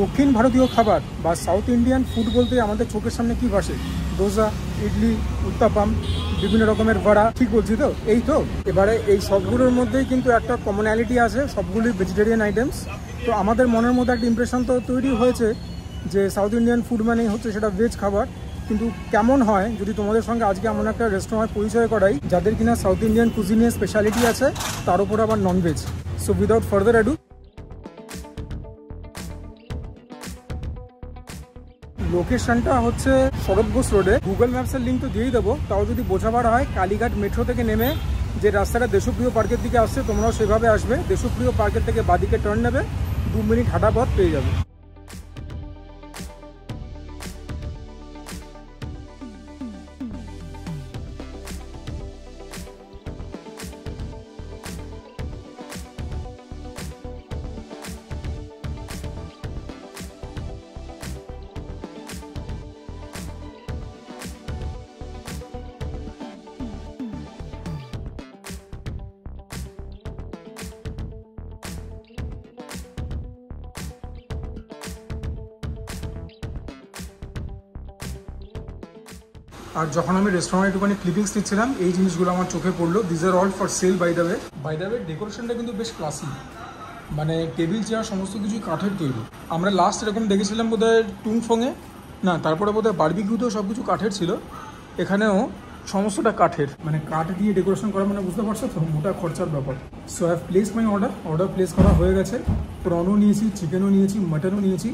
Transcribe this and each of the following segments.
দক্ষিণ ভারতীয় খাবার বা সাউথ ইন্ডিয়ান ফুড বলতে আমাদের চোখের সামনে কি ভাসে? ডোসা, ইডলি, উত্তাপাম, বিভিন্ন রকমের বড়া। ঠিক বলছি তো? এই তো। এবারে এই সবগুলোর মধ্যেই কিন্তু একটা কমনঅ্যালিটি আছে, সবগুলোই ভেজিটেরিয়ান আইটেমস। তো আমাদের মনের মধ্যে একটা ইমপ্রেশন তো তৈরি হয়েছে যে সাউথ ইন্ডিয়ান ফুড মানেই হচ্ছে সেটা ভেজ খাবার। কিন্তু কেমন হয় যদি তোমাদের সঙ্গে আজকে এমন একটা রেস্টুরেন্ট পরিচয় করাই যাদের কিনা সাউথ ইন্ডিয়ান কুজিনের স্পেশালিটি আছে, তার উপর আবার non veg. So without further ado, লোকেশনটা হচ্ছে শরৎ বোস রোডে। গুগল ম্যাপসের লিঙ্ক তো দিয়েই দেবো, তাও যদি বোঝাবার হয় কালীঘাট মেট্রো থেকে নেমে যে রাস্তাটা দেশপ্রিয় পার্কের দিকে আসছে, তোমরাও সেভাবে আসবে। দেশপ্রিয় পার্কের থেকে বাদিকে টার্ন নেবে, 2 মিনিট হাঁটা পথ পেয়ে যাবে। আর যখন আমি রেস্টুরেন্টে একটুখানি ক্লিপিংস নিচ্ছিলাম, এই জিনিসগুলো আমার চোখে পড়লো। This are all for sale by the way. ডেকোরেশনটা কিন্তু বেশ ক্লাসি, মানে টেবিল চেয়ার সমস্ত কিছুই কাঠের তৈরি। আমরা লাস্ট এরকম দেখেছিলাম বোধহয় টুংফংয়ে, না তারপরে বোধহয় বারবিকিউতেও সব কিছু কাঠের ছিল। এখানেও সমস্তটা কাঠের, মানে কাঠ দিয়ে ডেকোরেশন করা, মানে বুঝতে পারছো তো, মোটা খরচার ব্যাপার। So I have place my order place করা হয়ে গেছে। প্রনও নিয়েছি, চিকেনও নিয়েছি, মাটনও নিয়েছি।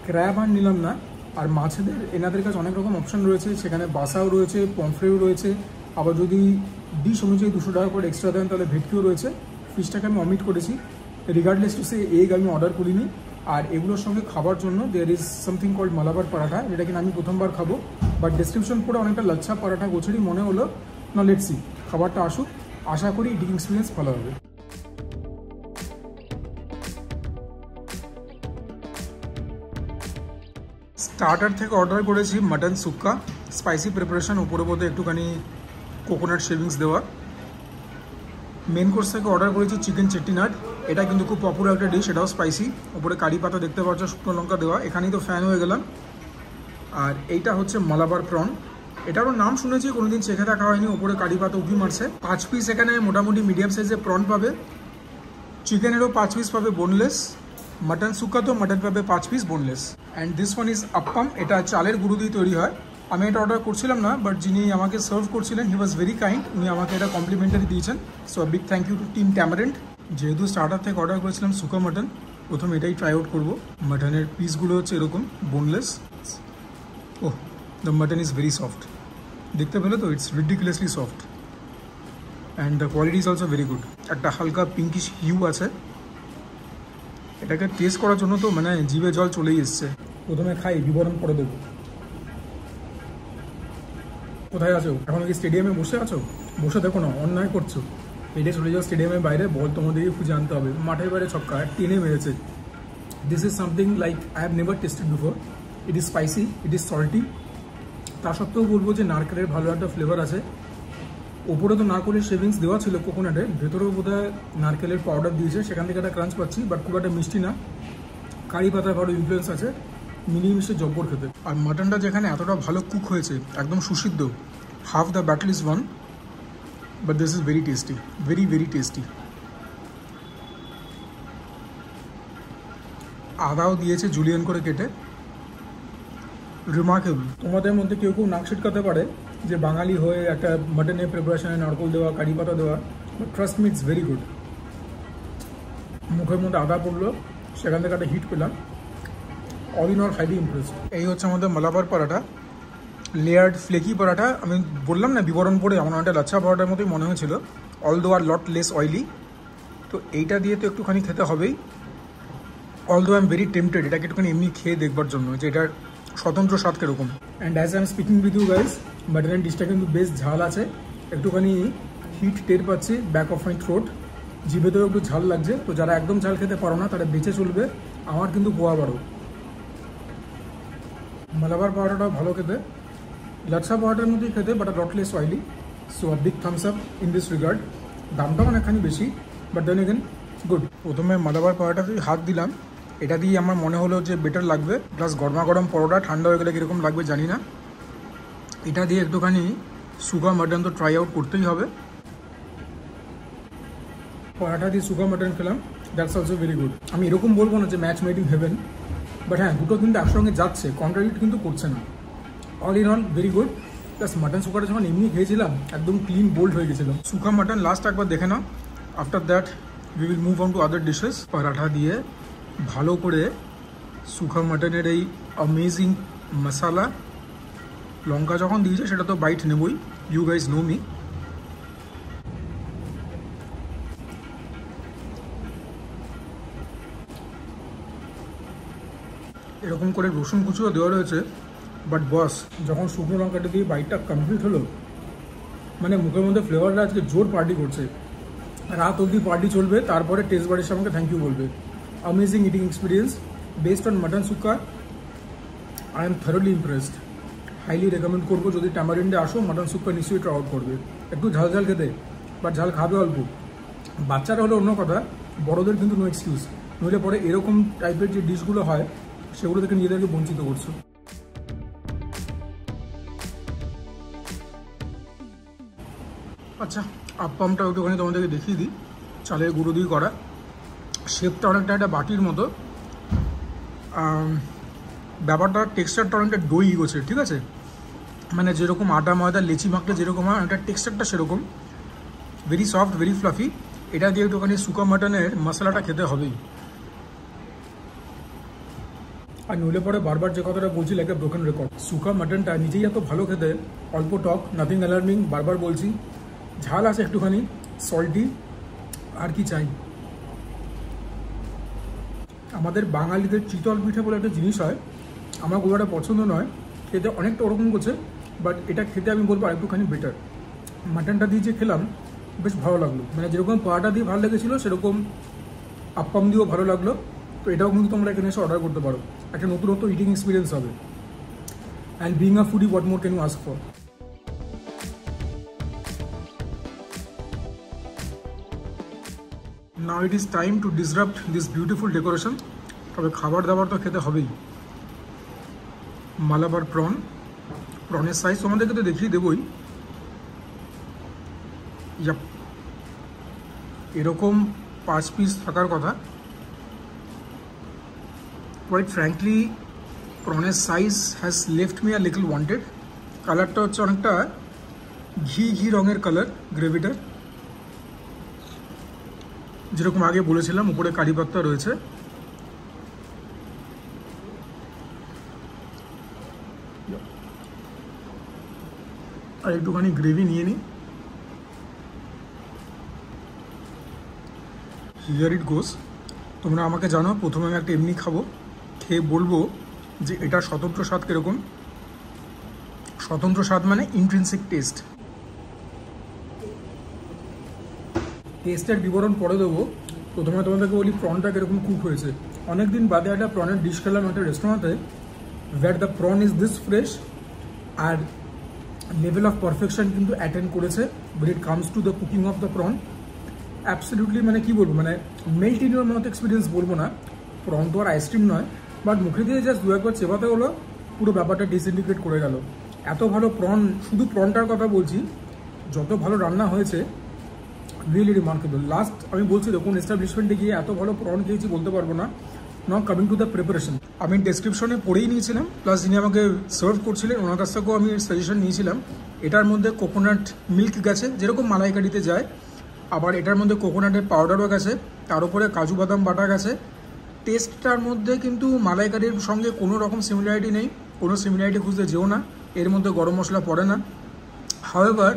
ক্র্যাব আর নিলাম না। আর মাছেদের এনাদের কাছে অনেক রকম অপশান রয়েছে, সেখানে বাসাও রয়েছে, পমফ্রেও রয়েছে। আবার যদি ডিশ অনুযায়ী 200 টাকা করে এক্সট্রা দেন তাহলে ভেটকিও রয়েছে। ফিশটাকে আমি অমিট করেছি। রিগার্ডলেস টু সে এগ আমি অর্ডার করিনি। আর এগুলোর সঙ্গে খাবার জন্য there is something called Malabar paratha, যেটা কিনা আমি প্রথমবার খাবো। বাট ডেসক্রিপশন পড়ে অনেকটা লাচ্ছা পরাঠা গোছারি মনে হলো। না, লেটস সি, খাবারটা আসুক, আশা করি ইটিং এক্সপিরিয়েন্স ভালো হবে। স্টার্টার থেকে অর্ডার করেছি মাটন সুক্কা, স্পাইসি প্রিপারেশন, উপরে বোধহয় একটুখানি কোকোনাট শেভিংস দেওয়া। মেন কোর্স থেকে অর্ডার করেছি চিকেন চেট্টিনাট, এটা কিন্তু খুব পপুলার একটা ডিশ, এটাও স্পাইসি। উপরে কারি পাতা দেখতে পাচ্ছ, শুকনো লঙ্কা দেওয়া, এখানেই তো ফ্যান হয়ে গেলাম। আর এইটা হচ্ছে মালাবার প্রন, এটারও নাম শুনেছি, কোনোদিন চেখে দেখা হয়নি। উপরে কারি পাতা উঁকি মারছে। 5 পিস এখানে মোটামুটি মিডিয়াম সাইজের প্রন পাবে। চিকেনেরও 5 পিস পাবে বোনলেস। মাটন সুক্কা তো মাটন পাবে 5 piece boneless. And this one is appam, এটা চালের গুঁড়ো দিয়ে তৈরি হয়। আমি এটা অর্ডার করছিলাম না, বাট যিনি আমাকে সার্ভ করছিলেন হি ওয়াজ ভেরি কাইন্ড, উনি আমাকে এটা কমপ্লিমেন্টারি দিয়েছেন। So big thank you to team Tamarind. যেহেতু স্টার্টার থেকে অর্ডার করেছিলাম সুকা মাটন, প্রথমে এটাই ট্রাই আউট করবো। মাটনের পিসগুলো হচ্ছে এরকম boneless. Oh, the mutton is very soft, দেখতে পেলে তো, it's ridiculously soft. And the quality is also very good. একটা হালকা পিঙ্কিশ হিউ আছে। এটাকে টেস্ট করার জন্য তো মানে জিভে জল চলেই এসছে। প্রথমে খাই, বিবরণ করে দেবো। কোথায় আছো এখন? কি স্টেডিয়ামে বসে আছো? বসে দেখো না, অন্যায় করছো। পেটে চলে যাও স্টেডিয়ামের বাইরে, বল তোমাদেরকে খুঁজে আনতে হবে। মাঠের বাইরে ছক্কা টেনে মেরেছে। This is something like I have never tested before. It is spicy, it is salty. তা সত্ত্বেও বলবো যে নারকেলের ভালো একটা ফ্লেভার আছে। ওপরে তো নারকেলের শেভিংস দেওয়া ছিল কোকোনাটের, ভেতরেও বোধহয় নারকেলের পাউডার দিয়েছে, সেখান থেকে একটা ক্রাঞ্চ পাচ্ছি, বাট খুব একটা মিষ্টি না। কারি পাতার ভালো ইনফ্লুয়েন্স আছে, মিলিয়ে জব্বর খেতে। আর মাটনটা যেখানে এতটা ভালো কুক হয়েছে, একদম সুসিদ্ধ, half the battle is won, but this is very tasty, very very tasty. আদাও দিয়েছে জুলিয়ান করে কেটে, রিমার্কেবল। তোমাদের মধ্যে কেউ কেউ নাক ছিটকাতে পারে যে বাঙালি হয়ে একটা মাটনের প্রিপারেশনে নারকেল দেওয়া, কারি পাতা দেওয়া, but trust me it's very good. মুখের মধ্যে আদা পড়লো, সেখান থেকে একটা হিট পেলাম। All in all highly impressed. এই হচ্ছে আমাদের মালাবার পরাঠা, লেয়ার্ড ফ্লেকি পরাঠা। আমি বললাম না বিবরণ পড়ে আমার একটা লাচ্ছা পরাঠার মতোই মনে হয়েছিল, অলদো আর লট লেস অয়েলি। তো এইটা দিয়ে তো একটুখানি খেতে হবেই। Although I am very tempted এটাকে একটুখানি এমনি খেয়ে দেখবার জন্য যে এটার স্বতন্ত্র স্বাদ কীরকম। And as I am speaking with you guys, মাটনের ডিশটা কিন্তু বেশ ঝাল আছে, একটুখানি হিট টের পাচ্ছি ব্যাক অফ মাই থ্রোট, জিভেতেও একটু ঝাল লাগছে। তো যারা একদম ঝাল খেতে পারো না তারা বেঁচে চলবে, আমার কিন্তু গোয়া বাড়ো। মালাবার পাউডারটাও ভালো খেতে, লাচ্ছা পাউডারের মধ্যেই খেতে, but lot less oily. So a big Thums up in this regard. দামটাও অনেকখানি বেশি, বাট দেন এগেন গুড। প্রথমে মালাবার পাউডারটাতেই হাত দিলাম, এটা দিয়ে আমার মনে হলো যে বেটার লাগবে। প্লাস গরমা গরম পরোটা ঠান্ডা হয়ে গেলে কীরকম লাগবে জানি না। এটা দিয়ে একটুখানি সুগা মাটন তো ট্রাই আউট করতেই হবে। পরোটা দিয়ে সুগা মাটন খেলাম, দ্যাটস অলসো ভেরি গুড। আমি এরকম বলবো না যে match made in heaven, but হ্যাঁ দুটো কিন্তু একসঙ্গে যাচ্ছে, কন্ট্রাডিক্ট কিন্তু করছে না। All in all very good. Plus mutton সুকাটা যখন এমনি খেয়েছিলাম একদম ক্লিন বোল্ড হয়ে গেছিলাম। সুকা মাটন লাস্ট একবার দেখে নাও, after that we will move on to other dishes. Paratha দিয়ে ভালো করে সুখা মাটনের এই অ্যামেজিং মশালা, লঙ্কা যখন দিয়েছে সেটা তো বাইট নেবই, ইউ গাইজ নো মি। এরকম করে রসুন কুচিও দেওয়া রয়েছে, বাট বস যখন শুকনো লঙ্কাটা দিয়ে বাইটটা কমপ্লিট হলো, মানে মুখের মধ্যে ফ্লেভারটা আজকে জোর পার্টি করছে। রাত অবধি পার্টি চলবে, তারপরে টেস্ট বাড়ির আমাকে থ্যাংক ইউ বলবে। Amazing eating experience based on mutton sukka. I am thoroughly impressed. Highly recommend করবো, যদি ট্যামারিন্ডে আসো মাটন সুক্কা নিশ্চয়ই ট্রাই আউট করবে। একটু ঝাল ঝাল খেতে, বাট ঝাল খাবে অল্প। বাচ্চারা হলে অন্য কথা, বড়োদের কিন্তু নো এক্সকিউজ। নইলে পরে এরকম টাইপের যে ডিশগুলো হয় সেগুলো থেকে নিজেদেরকে বঞ্চিত করছো। আচ্ছা, আপ্পামটা একটুখানি তোমাদেরকে দেখিয়ে দিই। চালের গুঁড়ো দিয়ে করা, শেপটা অনেকটা একটা বাটির মতো, ব্যাপারটা টেক্সচারটা অনেকটা দই গোছে, ঠিক আছে? মানে যেরকম আটা ময়দা লেচি মাখলে যেরকম হয় অনেকটা টেক্সচারটা সেরকম, ভেরি সফট ভেরি ফ্লাফি। এটা দিয়ে একটুখানি সুকা মাটনের মশলাটা খেতে হবেই। আর নইলে পরে বারবার যে কথাটা বলছি লাইক এ ব্রোকেন রেকর্ড, সুকা মাটনটা নিজেই এত ভালো খেতে, অল্প টক, নাথিং অ্যালার্মিং, বারবার বলছি, ঝাল আছে একটুখানি, সল্টি, আর কি চাই। আমাদের বাঙালিদের চিতল পিঠে বলে একটা জিনিস হয়, আমার খুব একটা পছন্দ নয়, খেতে অনেকটা ওরকম করছে, বাট এটা খেতে আমি বলবো আরেকটুখানি বেটার। মাটনটা দিয়ে যে খেলাম বেশ ভালো লাগলো, মানে যেরকম পরোটা দিয়ে ভালো লেগেছিলো সেরকম আপ্পাম দিয়েও ভালো লাগলো। তো এটাও কিন্তু তোমরা এখানে এসে অর্ডার করতে পারো, একটা নতুনত্ব ইটিং এক্সপিরিয়েন্স হবে। And being a foodie, what more can you ask for? Now it is time to disrupt this beautiful decoration. তবে খাবার দাবার তো খেতে হবেই। মালাবার প্রন, প্রনের সাইজ তোমাদেরকে তো দেখিয়ে দেবই। ইয়াপ, এরকম 5 পিস থাকার কথা। কোয়াইট ফ্র্যাঙ্কলি প্রনের size has left me a little wanted. কালারটা হচ্ছে অনেকটা ঘি ঘি রঙের কালার, গ্রেভিটার যেরকম আগে বলেছিলাম, উপরে কারি পাত্তা রয়েছে। আর একটুখানি গ্রেভি নিয়ে নিই। হিয়ার ইট গোস। তোমরা আমাকে জানো, প্রথমে আমি একটা এমনি খাবো, খেয়ে বলবো যে এটা স্বতন্ত্র স্বাদ কীরকম। স্বতন্ত্র স্বাদ মানে ইন্ট্রিনসিক টেস্ট। টেস্টের বিবরণ পরে দেবো, প্রথমে তোমাদেরকে বলি প্রনটা কীরকম কুক হয়েছে। অনেকদিন বাদে একটা প্রনের ডিশ খেলাম একটা রেস্টুরেন্টে, that the prawn is this fresh, আর লেভেল অফ পারফেকশন কিন্তু অ্যাটেন্ড করেছে when it comes to the cooking of the prawn. Absolutely মানে কি বলবো, মানে melt in your mouth experience বলবো না, প্রন তো আর আইসক্রিম নয়, বাট মুখে দিয়ে জাস্ট দু একবার চেপাতে হলো পুরো ব্যাপারটা ডিসইন্টিগ্রেট করে গেল। এত ভালো প্রন, শুধু প্রনটার কথা বলছি, যত ভালো রান্না হয়েছে রিয়েলি রিমার্কেবল। লাস্ট আমি বলছি দেখুন, এস্টাবলিশমেন্টে গিয়ে এত ভালো প্রন খেয়েছি বলতে পারবো না। নাও কামিং টু দ্য প্রিপারেশন, আমি ডেসক্রিপশনে পড়েই নিয়েছিলাম, প্লাস যিনি আমাকে সার্ভ করছিলেন ওনার কাছ থেকেও আমি সাজেশন নিয়েছিলাম। এটার মধ্যে কোকোনাট মিল্ক গেছে, যেরকম মালাইকারিতে যায়, আবার এটার মধ্যে কোকোনাটের পাউডারও গেছে, তার উপরে কাজু বাদাম বাটা গেছে। টেস্টটার মধ্যে কিন্তু মালাইকারির সঙ্গে কোনো রকম সিমিলারিটি নেই, কোনো সিমিলারিটি খুঁজতে যেও না, এর মধ্যে গরম মশলা পড়ে না। হাওয়েভার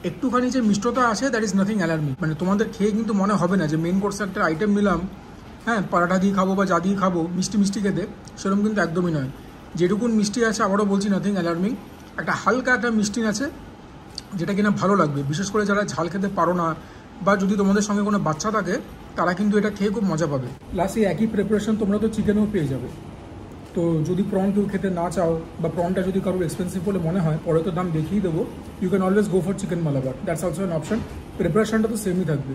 একটুখানি যে মিষ্টতা আছে, দ্যাট ইজ নাথিং অ্যালার্মিং। মানে তোমাদের খেয়ে কিন্তু মনে হবে না যে মেন কোর্সে একটা আইটেম নিলাম, হ্যাঁ পরাঠা দিয়ে খাবো বা যা দিয়ে খাবো মিষ্টি মিষ্টি খেতে, সেরকম কিন্তু একদমই নয়। যেটুকুন মিষ্টি আছে, আবারও বলছি নাথিং অ্যালার্মিং, একটা হালকা একটা মিষ্টি আছে যেটা কিনা ভালো লাগবে, বিশেষ করে যারা ঝাল খেতে পারো না, বা যদি তোমাদের সঙ্গে কোনো বাচ্চা থাকে তারা কিন্তু এটা খেয়ে খুব মজা পাবে। লাস্টে একই প্রিপারেশন তোমরা তো চিকেনও পেয়ে যাবে। তো যদি প্রন কেউ খেতে না চাও, বা প্রনটা যদি কারোর এক্সপেন্সিভ বলে মনে হয়, পরে তো দাম দেখিয়ে দেবো, you can always go for chicken Malabar, that's also an option. প্রিপারেশনটা তো সেমই থাকবে।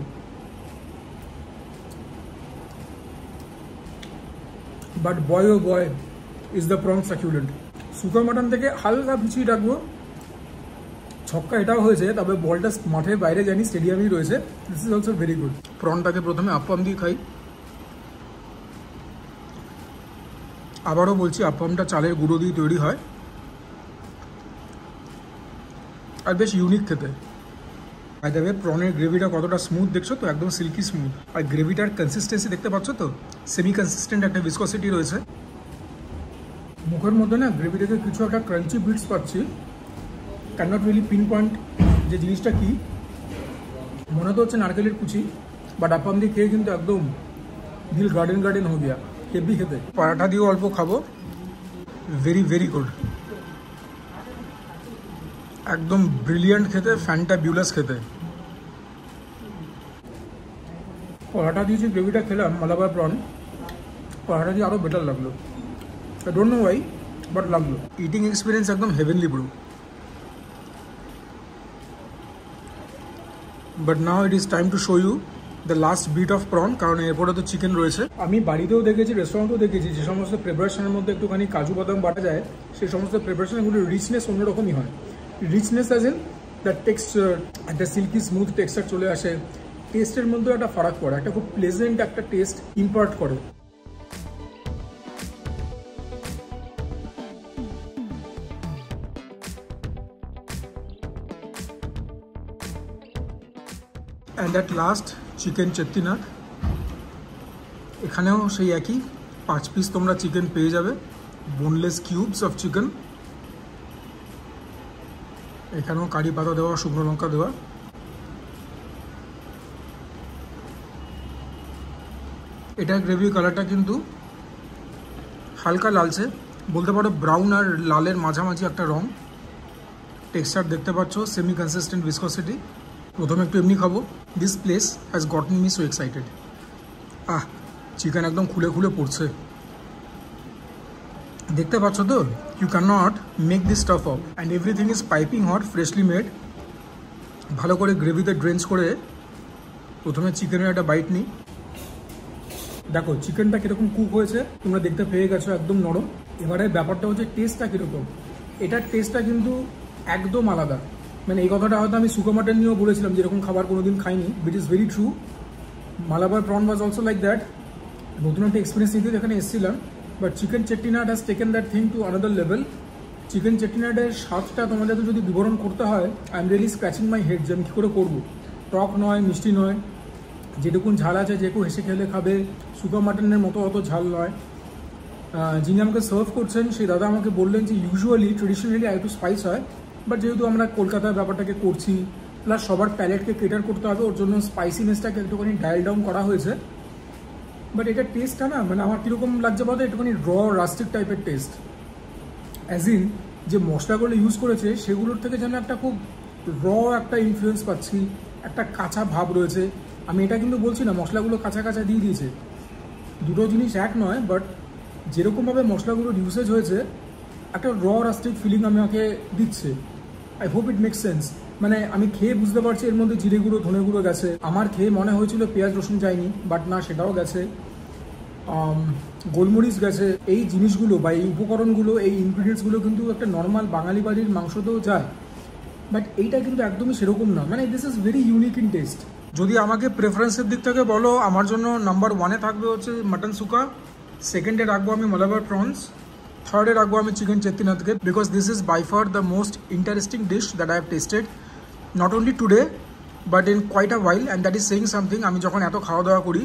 But boy oh boy is the prawn succulent. Sukka mutton থেকে হালকা পিছিয়ে রাখবো, ছক্কা এটাও হয়েছে, তবে বলটা মাঠের বাইরে জানি স্টেডিয়ামেই রয়েছে। This is also very good. প্রনটাকে প্রথমে আপ্পাম দিয়ে খাই। আবারও বলছি, আপ্পামটা চালের গুঁড়ো দিয়ে তৈরি হয় আর বেশ ইউনিক খেতে। বাই দ্য ওয়ে, প্রনের গ্রেভিটা কতটা স্মুথ দেখছো তো, একদম সিল্কি স্মুথ। আর গ্রেভিটার কনসিস্টেন্সি দেখতে পাচ্ছ তো, সেমি কনসিস্টেন্ট একটা ভিসকসিটি রয়েছে। মুখের মধ্যে না গ্রেভি থেকে কিছু একটা ক্রাঞ্চি বিটস পাচ্ছি। Can not really pin point যে জিনিসটা কি, মনে তো হচ্ছে নারকেলের কুচি, বাট আপ্পাম দিয়ে খেয়ে কিন্তু একদম দিল গার্ডেন গার্ডেন হয়ে গিয়া। হেভি খেতে। পরাঠা দিয়েও অল্প খাবো। ভেরি ভেরি গুড, একদম ব্রিলিয়ান্ট খেতে, ফ্যান্টাবিউলাস খেতে। পরাঠা দিয়ে যে গ্রেভিটা খেলাম মালাবার প্রন, পরাঠা দিয়ে আরও বেটার লাগলো। I don't know why, but লাগলো। ইটিং এক্সপিরিয়েন্স একদম heavenly bro. But now it is time to show you the last bit of prawn, কারণ এরপরে তো চিকেন রয়েছে। আমি বাড়িতেও দেখেছি, রেস্টুরেন্টেও দেখেছি, যে সমস্ত প্রিপারেশনের মধ্যে একটুখানি কাজু বাদাম বাটা যায়, সেই সমস্ত প্রিপারেশনগুলোর রিচনেস অন্যরকমই হয়। Richness as in the texture, একটা সিল্কি স্মুথ টেক্সচার চলে আসে। টেস্টের মধ্যেও একটা ফারাক পড়ে, একটা খুব প্লেজেন্ট একটা টেস্ট ইম্পার্ট করে। And at last chicken Chettinad. এখানেও সেই একই 5 পিস তোমরা চিকেন পেয়ে যাবে, বোনলেস কিউবস অফ চিকেন। এখানেও কারি পাতা দেওয়া, শুকনো লঙ্কা দেওয়া। এটার গ্রেভি কালারটা কিন্তু হালকা লালচে, বলতে পারো ব্রাউন আর লালের মাঝামাঝি একটা রং। টেক্সচার দেখতে পাচ্ছ, সেমি কনসিস্টেন্ট ভিসকসিটি। প্রথমে একটু এমনি খাবো। This place has gotten me so excited. Chicken একদম খুলে খুলে পড়ছে, দেখতে পাচ্ছ তো। You can not make this stuff up, and everything is piping hot, freshly made. ভালো করে গ্রেভিতে ড্রেঞ্চ করে প্রথমে চিকেনের একটা বাইট নিই। দেখো চিকেনটা কীরকম কুক হয়েছে, তোমরা দেখতে পেয়ে গেছো, একদম নরম। এবারে ব্যাপারটা হচ্ছে টেস্টটা কীরকম। এটার টেস্টটা কিন্তু একদম আলাদা। মানে এই কথাটা হয়তো আমি সুকা মাটন নিয়েও বলেছিলাম, যেরকম খাবার কোনোদিন খাইনি, bit is very true. Malabar prawn was also like that. নতুন একটা এক্সপিরিয়েন্স নিতে এখানে এসেছিলাম, but chicken Chettinad has taken that thing to another level. Chicken চেট্টিনাটের স্বাদটা তোমাদেরকে যদি বিবরণ করতে হয়, I am really scratching my head যে আমি কী করে করবো। টক নয়, মিষ্টি নয়, যেটুকুন ঝাল আছে যে কেউ হেসে খেলে খাবে। সুকা মাটনের মতো অত ঝাল নয়। যিনি আমাকে সার্ভ করছেন সেই দাদা আমাকে বললেন যে ইউজুয়ালি ট্রেডিশনালি একটু স্পাইস হয়, বাট যেহেতু আমরা কলকাতার ব্যাপারটাকে করছি, প্লাস সবার প্যালেটকে কেটার করতে হবে, ওর জন্য স্পাইসিনেসটাকে একটুখানি ডায়াল ডাউন করা হয়েছে। বাট এটার টেস্টটা না, মানে আমার কীরকম লাগছে বলতে, একটুখানি রাস্টিক টাইপের টেস্ট। অ্যাজ ইন যে মশলাগুলো ইউজ করেছে সেগুলোর থেকে যেন একটা খুব একটা ইনফ্লুয়েন্স পাচ্ছি, একটা কাঁচা ভাব রয়েছে। আমি এটা কিন্তু বলছি না মশলাগুলো কাঁচা কাঁচা দিয়ে দিয়েছে, দুটো জিনিস এক নয়, বাট যেরকমভাবে মশলাগুলোর ইউসেজ হয়েছে একটা রাস্টিক ফিলিং আমাকে দিচ্ছে। I hope it makes sense. মানে আমি খেয়ে বুঝতে পারছি এর মধ্যে জিরে গুঁড়ো, ধনে গুঁড়ো গেছে। আমার খেয়ে মনে হয়েছিল পেঁয়াজ রসুন যায়নি, বাট না, সেটাও গেছে। গোলমরিচ গেছে। এই জিনিসগুলো বা এই উপকরণগুলো, এই ইনগ্রিডিয়েন্টসগুলো কিন্তু একটা নর্মাল বাঙালি বাড়ির মাংসতেও যায়, বাট এইটা কিন্তু একদমই সেরকম না। মানে this is very unique in test. যদি আমাকে প্রেফারেন্সের দিক থেকে বলো, আমার জন্য নাম্বার 1-এ থাকবে হচ্ছে মাটন সুকা, সেকেন্ডে রাখবো আমি মালাবার প্রনস, থার্ডে রাখবো আমি চিকেন চেট্টিনাথকে, because this is by far the most interesting dish that I have tasted, not only today but in quite a while, and that is saying something. আমি যখন এত খাওয়া দাওয়া করি,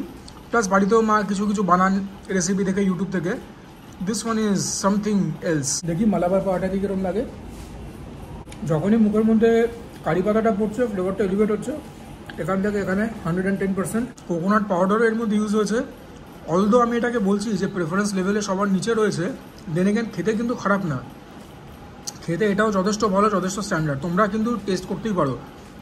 প্লাস বাড়িতেও মা কিছু কিছু বানান রেসিপি দেখে ইউটিউব থেকে, this one is something else. দেখি মালাবার পাওয়াটা কি কিরকম লাগে। যখনই মুখের মধ্যে কারি পাতাটা পড়ছে, ফ্লেভারটা এলিভেট হচ্ছে। এখান থেকে এখানে 110% কোকোনাট পাউডারও এর মধ্যে ইউজ হয়েছে। অলদো আমি এটাকে বলছি যে প্রেফারেন্স লেভেলে সবার নিচে রয়েছে, দেন এগেন খেতে কিন্তু খারাপ না। খেতে এটাও যথেষ্ট ভালো, যথেষ্ট স্ট্যান্ডার্ড। তোমরা কিন্তু টেস্ট করতেই পারো।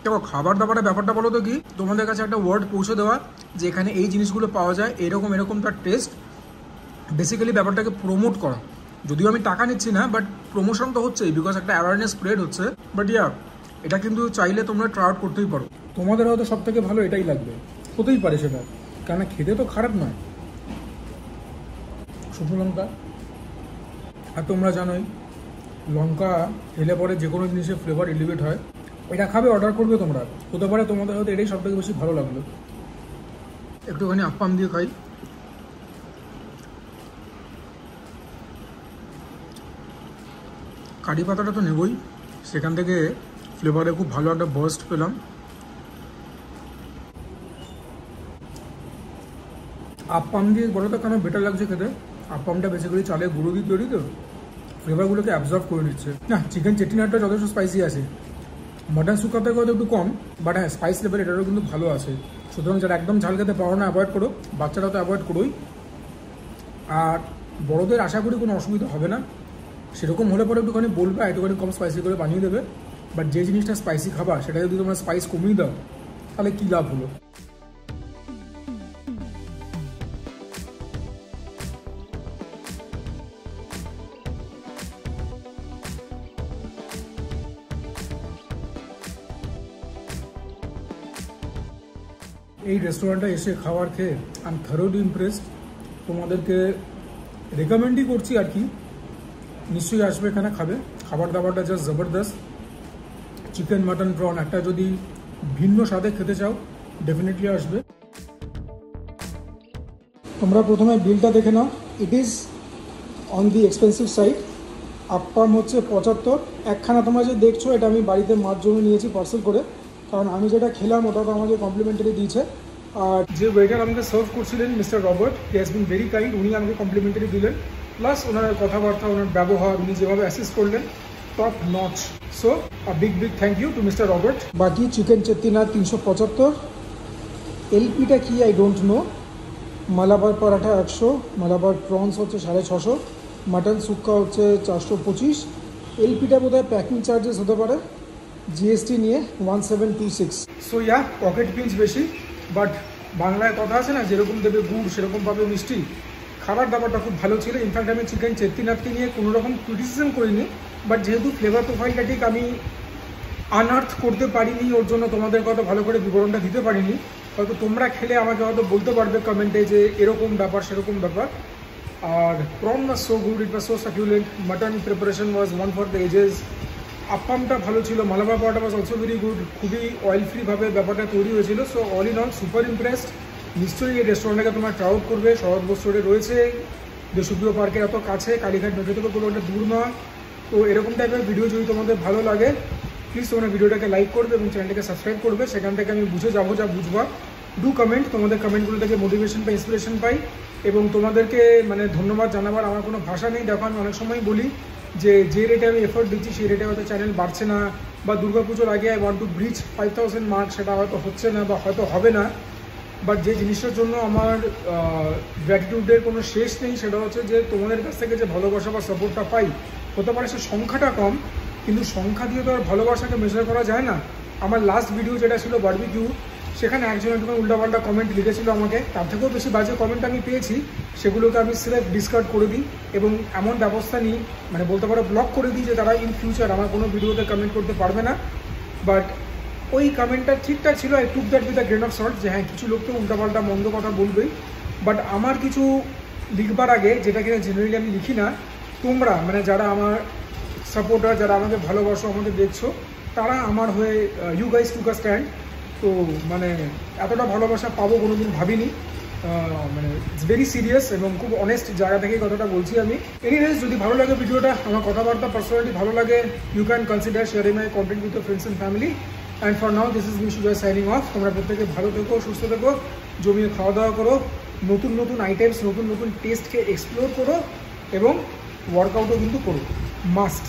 দেখো খাবার দাবারের ব্যাপারটা বলো তো কি, তোমাদের কাছে একটা ওয়ার্ড পৌঁছে দেওয়া যে এখানে এই জিনিসগুলো পাওয়া যায়, এরকম এরকম তার টেস্ট। বেসিক্যালি ব্যাপারটাকে প্রমোট করা। যদিও আমি টাকা নিচ্ছি না, বাট প্রমোশন তো হচ্ছেই, বিকজ একটা অ্যাওয়ারনেস স্প্রেড হচ্ছে। বাট ইয়া, এটা কিন্তু চাইলে তোমরা ট্রাই আউট করতেই পারো। তোমাদের হয়তো সব থেকে ভালো এটাই লাগবে, হতেই পারে সেটা, কেন খেতে তো খারাপ নয়। শুকনো লঙ্কা। আর তোমরা জানোই লঙ্কা খেলে পরে যে কোনো জিনিসের ফ্লেভার এলিভেট হয়। এটা খাবে, অর্ডার করবে তোমরা, হতে পারে তোমাদের হয়তো এটাই সবথেকে বেশি ভালো লাগলো। একটুখানি আপ্পাম দিয়ে খাই। কারি পাতাটা তো নেবই, সেখান থেকে ফ্লেভারে খুব ভালো একটা বার্স্ট পেলাম। আপ্পাম দিয়ে বড়টা কেন বেটার লাগছে খেতে, আপ্পামটা বেসিক্যালি চালের গুঁড়ো দিয়ে তৈরি তো, ফ্লেভারগুলোকে অ্যাবজর্ব করে নিচ্ছে। না, চিকেন চেটিনাটটা যথেষ্ট স্পাইসি আছে, মটন সুক্কা থেকে হয়তো একটু কম, বাট হ্যাঁ স্পাইস লেভেল এটারও কিন্তু ভালো আছে। সুতরাং যারা একদম ঝাল খেতে পারো না অ্যাভয়েড করো, বাচ্চারা তো অ্যাভয়েড করোই। আর বড়দের আশা করি কোনো অসুবিধা হবে না, সেরকম হলে পরে একটুখানি বলবে একটুখানি কম স্পাইসি করে বানিয়ে দেবে। বাট যে জিনিসটা স্পাইসি খাবা সেটা যদি তোমরা স্পাইস কমিয়ে দাও তাহলে কী লাভ হলো। এই রেস্টুরেন্টটা এসে খাবার খেয়ে আমি থরোলি ইমপ্রেসড, তোমাদেরকে রেকমেন্ডই করছি আর কি, নিশ্চয়ই আসবে এখানে খাবে। খাবার দাবারটা জাস্ট জবরদস্ত। চিকেন মাটন প্রন একটা যদি ভিন্ন স্বাদে খেতে চাও ডেফিনেটলি আসবে। তোমরা প্রথমে বিলটা দেখে নাও, it is on the expensive side. Appam হচ্ছে 75, একখানা তোমরা যে দেখছো এটা আমি বাড়িতে মার জন্য নিয়েছি পার্সেল করে, কারণ আমি যেটা খেলাম ওটা তো আমাকে কমপ্লিমেন্টারি দিয়েছে। আর যে ওয়েটার আমাকে সার্ভ করছিলেন mister Robert, he has been very kind, উনি আমাকে কমপ্লিমেন্টারি দিলেন, প্লাস ওনার কথাবার্তা, ওনার ব্যবহার, উনি যেভাবে অ্যাসিস্ট করলেন top notch. So a big thank you to mister Robert. বাকি চিকেন চেটিনাট 375, এলপিটা কি I don't know, Malabar paratha 100, Malabar prawns হচ্ছে 650, মাটন সুক্কা হচ্ছে 425, এলপিটা বোধ হয় প্যাকিং চার্জেস হতে পারে জিএসটি নিয়ে 1726। সো ইয়া, পকেট পিঞ্চ বেশি, বাট বাংলায় কথা আছে না, যেরকম দেবে গুড় সেরকম পাবে মিষ্টি। খাবার দাবারটা খুব ভালো ছিল। ইনফ্যাক্ট আমি চিকেন চেটিনাটকে নিয়ে কোনো রকম ক্রিটিসিজম করিনি, বাট যেহেতু ফ্লেভার প্রোফাইলটা ঠিক আমি আনআর্থ করতে পারিনি, ওর জন্য তোমাদের কত ভালো করে বিবরণটা দিতে পারিনি। হয়তো তোমরা খেলে আমাকে হয়তো বলতে পারবে কমেন্টে যে এরকম ব্যাপার সেরকম ব্যাপার। আর prawn was so good, it was so succulent, mutton preparation was one for the ages, আপ্পামটা ভালো ছিল, মালাবার পাওয়াটা ওয়াজ অলসো ভেরি গুড, খুবই অয়েল ফ্রিভাবে ব্যাপারটা তৈরি হয়েছিল। So all in all super impressed. নিশ্চয়ই এই রেস্টুরেন্টটাকে তোমার ট্রাই আউট করবে। শরৎ বোস রোডে রয়েছে, দেশপ্রিয় পার্কের এত কাছে, কালীঘাট মেট্রো থেকে কোনো একটা দূর নয়। তো এরকম টাইপের ভিডিও যদি তোমাদের ভালো লাগে প্লিজ তোমরা ভিডিওটাকে লাইক করবে এবং চ্যানেলটাকে সাবস্ক্রাইব করবে, সেখান থেকে আমি বুঝে যাবো যা বুঝবা। ডু কমেন্ট, তোমাদের কমেন্টগুলো থেকে মোটিভেশন বা ইন্সপিরেশন পাই, এবং তোমাদেরকে মানে ধন্যবাদ জানাবার আমার কোনো ভাষা নেই। দেখো আমি অনেক সময় বলি যে রেটে আমি এফোর্ট দিচ্ছি সেই রেটে হয়তো চ্যানেল বাড়ছে না, বা দুর্গাপুজোর আগে I want to breach 5000 mark, সেটা হয়তো হচ্ছে না বা হয়তো হবে না। বাট যে জিনিসটার জন্য আমার গ্র্যাটিটিউডের কোনো শেষ নেই, সেটা হচ্ছে যে তোমাদের কাছ থেকে যে ভালোবাসা বা সাপোর্টটা পাই, হতে পারে সে সংখ্যাটা কম, কিন্তু সংখ্যা দিয়ে তো আর ভালোবাসাকে মেজার করা যায় না। আমার লাস্ট ভিডিও যেটা ছিল বারবিকিউ, সেখানে একজন একটুখানি উল্টাপাল্টা কমেন্ট লিখেছিল আমাকে, তার থেকেও বেশি বাজে কমেন্ট আমি পেয়েছি, সেগুলোকে আমি সিলেক্ট ডিসকার্ড করে দিই এবং এমন ব্যবস্থা নিই, মানে বলতে পারো ব্লক করে দিই, যে তারা ইন ফিউচার আমার কোনো ভিডিওতে কমেন্ট করতে পারবে না। বাট ওই কমেন্টটা ঠিকঠাক ছিল, I took that with a grain of salt, যে হ্যাঁ কিছু লোক তো উল্টাপাল্টা মন্দ কথা বলবেই, বাট আমার কিছু লিখবার আগে, যেটা কিনা জেনারেলি আমি লিখি না, তোমরা মানে যারা আমার সাপোর্টার, যারা আমাকে ভালোবাসো, আমাকে দেখছো, তারা আমার হয়ে you guys took a stand. তো মানে এতটা ভালোবাসা পাবো কোনোদিন ভাবিনি, মানে ইটস ভেরি সিরিয়াস এবং খুব অনেস্ট জায়গা থেকেই কথাটা বলছি আমি। এনিওয়েজ, যদি ভালো লাগে ভিডিওটা, আমার কথাবার্তা পার্সোনালিটি ভালো লাগে, you can consider sharing my content with friends and family. And for now this is me Sujoy signing off. তোমরা প্রত্যেকে ভালো থেকো, সুস্থ থেকো, জমিয়ে খাওয়া দাওয়া করো, নতুন নতুন আইটেমস, নতুন নতুন টেস্টকে এক্সপ্লোর করো, এবং ওয়ার্কআউটও কিন্তু করো, মাস্ট।